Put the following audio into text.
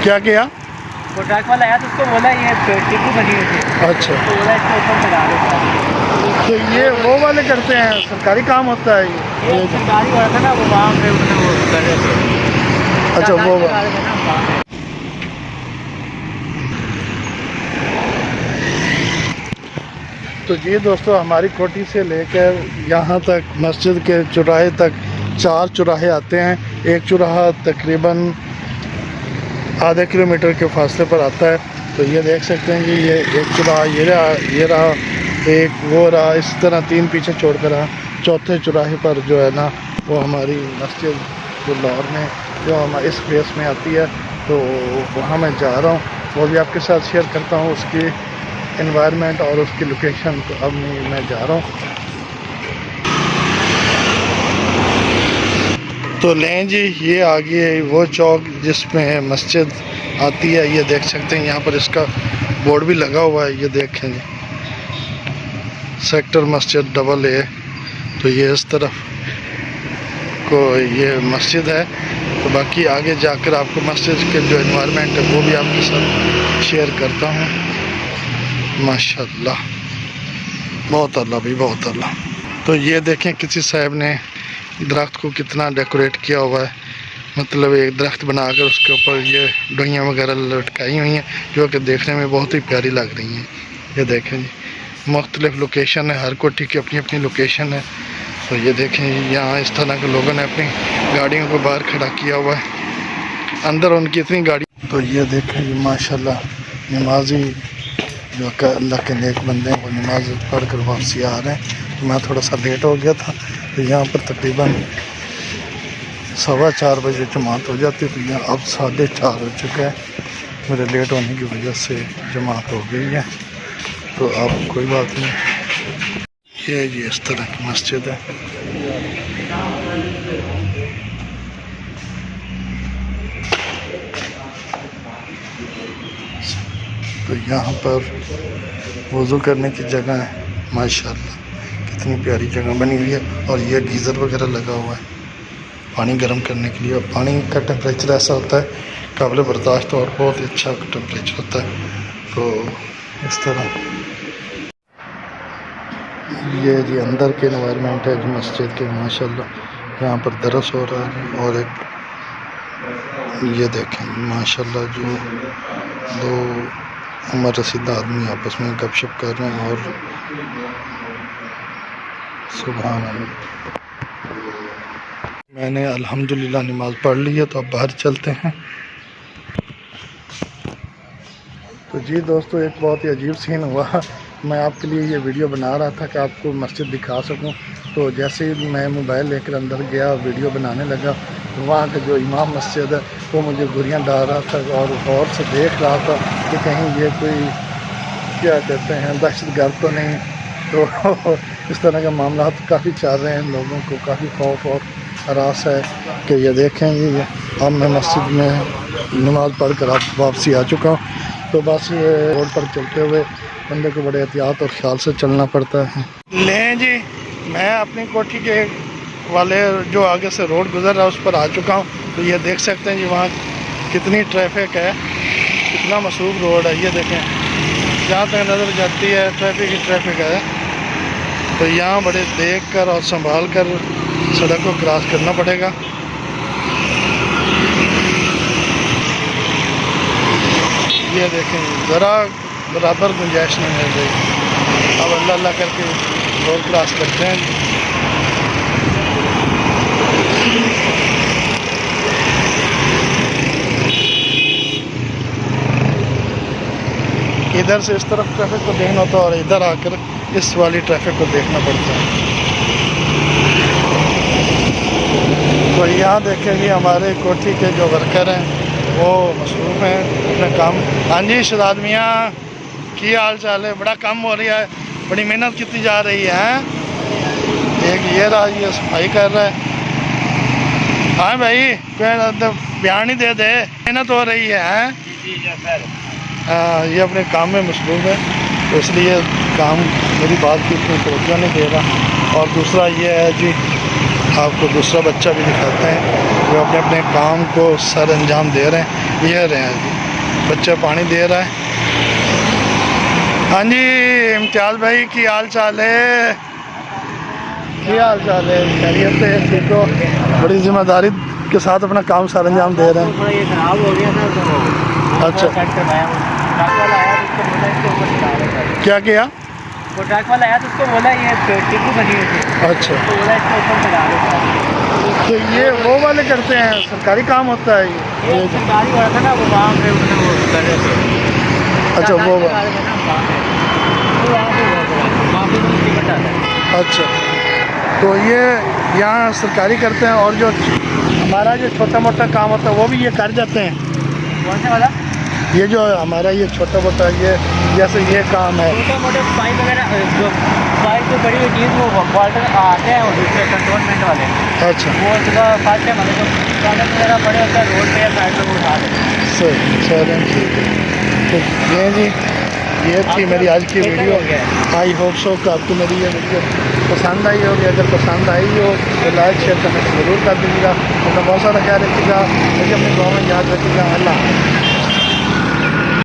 क्या किया? वो ट्रक वाला आया तो उसको बोला ये टिप्पू बनी हुई थी। अच्छा, तो बोला इसके ऊपर चढ़ा दो। तो ये वो वाले करते हैं, सरकारी काम होता है ये सरकारी वाला था ना, वो वहाँ पे उन्होंने वो कर रहे थे। अच्छा, वो लगा रहे थे ना वहाँ पे। तो ये दोस्तों हमारी कोठी से लेकर यहाँ तक मस्जिद के चौराहे तक 4 चौराहे आते हैं। एक चौराहा तकरीबन आधा किलोमीटर के फासले पर आता है। तो ये देख सकते हैं कि ये एक चौराहा ये रहा, एक वो रहा, इस तरह 3 पीछे छोड़ कर रहा। चौथे चौराहे पर जो है ना वो हमारी मस्जिद जो लाहौर में जो हम इस फेस में आती है, तो वहाँ मैं जा रहा हूँ। वो भी आपके साथ शेयर करता हूँ उसकी एनवायरनमेंट और उसकी लोकेशन। तो अब मैं जा रहा हूँ। तो लें जी, ये आगे वो चौक जिसमें मस्जिद आती है, ये देख सकते हैं यहाँ पर इसका बोर्ड भी लगा हुआ है। ये देखें जी, सेक्टर मस्जिद AA। तो ये इस तरफ को ये मस्जिद है। तो बाकी आगे जाकर आपको मस्जिद के जो एनवायरनमेंट है वो भी आपके साथ शेयर करता हूँ। माशाल्लाह, बहुत अल्लाह भी बहुत अल्लाह। तो ये देखें किसी साहब ने दरख्त को कितना डेकोरेट किया हुआ है। मतलब एक दरख्त बनाकर उसके ऊपर ये डोइयाँ वगैरह लटकाई हुई हैं, जो कि देखने में बहुत ही प्यारी लग रही हैं। ये देखें जी, मुख्तलिफ़ लोकेशन है, हर कोठी की अपनी अपनी लोकेशन है। तो ये देखें यहाँ इस तरह के लोगों ने अपनी गाड़ियों को बाहर खड़ा किया हुआ है, अंदर उनकी इतनी गाड़ी। तो ये देखें जी माशाल्लाह, नमाजी जो अल्लाह के नेक बंदे हैं वो नमाज पढ़ कर वापसी आ रहे हैं। तो मैं थोड़ा सा लेट हो गया था, तो यहाँ पर तकरीबन 4:15 बजे जमात हो जाती है। तो यहाँ अब 4:30 हो चुका है। मेरे लेट होने की वजह से जमात हो गई है। तो अब कोई बात नहीं। ये जी इस तरह की मस्जिद है। तो यहाँ पर वज़ू करने की जगह है। माशाल्लाह कितनी प्यारी जगह बनी हुई है। और ये गीज़र वगैरह लगा हुआ है पानी गर्म करने के लिए। और पानी का टेम्परेचर ऐसा होता है काबिल बर्दाश्त और बहुत ही अच्छा टेम्परेचर होता है। तो इस तरह ये जी अंदर के एनवायरनमेंट है जी मस्जिद के। माशाल्लाह यहाँ पर दरस हो रहा है। और एक ये देखें माशाल्लाह जो 2 उम्र रसीदा आदमी आपस में गपशप कर रहे हैं। और सुभान अल्लाह, मैंने अल्हम्दुलिल्लाह नमाज़ पढ़ ली है। तो अब बाहर चलते हैं। तो जी दोस्तों, एक बहुत ही अजीब सीन हुआ। मैं आपके लिए ये वीडियो बना रहा था कि आपको मस्जिद दिखा सकूं। तो जैसे ही मैं मोबाइल लेकर अंदर गया वीडियो बनाने लगा, तो वहाँ का जो इमाम मस्जिद है वो मुझे घुरियाँ डाल रहा था और गौर से देख रहा था कि कहीं ये कोई क्या कहते हैं दहशत गर्द तो नहीं। तो इस तरह का मामला तो काफ़ी चल रहे हैं, लोगों को काफ़ी खौफ और हरास है कि ये देखें ये अब मैं मस्जिद में नमाज़ पढ़ कर आप वापसी आ चुका हूँ। तो बस ये रोड पर चलते हुए बंदे को बड़े एहतियात और ख्याल से चलना पड़ता है। लें जी, मैं अपनी कोठी के वाले जो आगे से रोड गुजर रहा है उस पर आ चुका हूँ। तो ये देख सकते हैं जी वहाँ कितनी ट्रैफिक है, कितना मसरूफ़ रोड है। ये देखें जहाँ तक नज़र जाती है ट्रैफिक ही ट्रैफिक है। तो यहाँ बड़े देख कर और संभाल कर सड़क को क्रॉस करना पड़ेगा। ये देखें ज़रा बराबर गुंजाइश नहीं मिल रही। अब अल्लाह अल्लाह करके रोड क्रॉस करते हैं। इधर से इस तरफ ट्रैफिक को देखना होता है और इधर आकर इस वाली ट्रैफिक को देखना पड़ता है। तो यहाँ देखें कि हमारे कोठी के जो वर्कर हैं वो मसरूफ़ हैं अपने काम। हाँ जी शहजाद मियाँ, की हाल चाल है? बड़ा कम हो रहा है, बड़ी मेहनत की जा रही है। एक ये रहा, ये सफाई कर रहा है। हाँ भाई बयान ही दे दे, मेहनत हो रही है। हाँ, ये अपने काम में मसरूफ़ है तो इसलिए काम मेरी बात की इतनी तवज्जो नहीं दे रहा। और दूसरा ये है जी आपको दूसरा बच्चा भी दिखाते हैं जो अपने अपने काम को सर अंजाम दे रहे हैं। ये रहे हैं जी, बच्चा पानी दे रहा है। हाँ जी इम्तियाज़ भाई की हाल चाल है? क्या हाल चाल है? खैरियत है? ठीक हो? बड़ी जिम्मेदारी के साथ अपना काम सर अंजाम दे रहे हैं। ये खराब हो गया था तो अच्छा। सेट करवाया, ट्रक वाला आया तो उसको बोला इसके ऊपर चढ़ा लो। क्या किया? वो ट्रक वाला आया तो उसको बोला ये टिप्पू बनी हुई थी, अच्छा, तो बोला इसके ऊपर चढ़ा लो। तो ये वो वाले करते हैं, सरकारी काम होता है ये सरकारी वाला था ना, वो वहाँ पे उसने वो कर रहे थे। अच्छा वो वहाँ पे तो टिकट आता है। अच्छा, तो ये यहाँ सरकारी करते हैं और जो हमारा जो छोटा मोटा काम होता है वो भी ये कर जाते हैं। कौन सा वाला? ये जो हमारा ये छोटा मोटा ये जैसे ये काम है, छोटे मोटे पाइप वगैरह जो पाइप जो बड़ी हुई चीज़ वो वाटर आते हैं वो दूसरे कंट्रोलमेंट वाले। अच्छा वो सुबह फर्स्ट टाइम हमें जो कागज वगैरह पड़े होता है रोड पे या साइड पे वो उठा देते हैं। सही चलें ठीक है। तो ये जी ये थी मेरी आज की वीडियो। आई होप सो कि आपको मेरी ये वीडियो पसंद आई होगी। अगर पसंद आई हो तो लाइक शेयर करना ज़रूर कर दीजिएगा। अपना बहुत सारा ख्याल रखिएगा, मुझे अपने गाँव में याद रखिएगा। अल्लाह।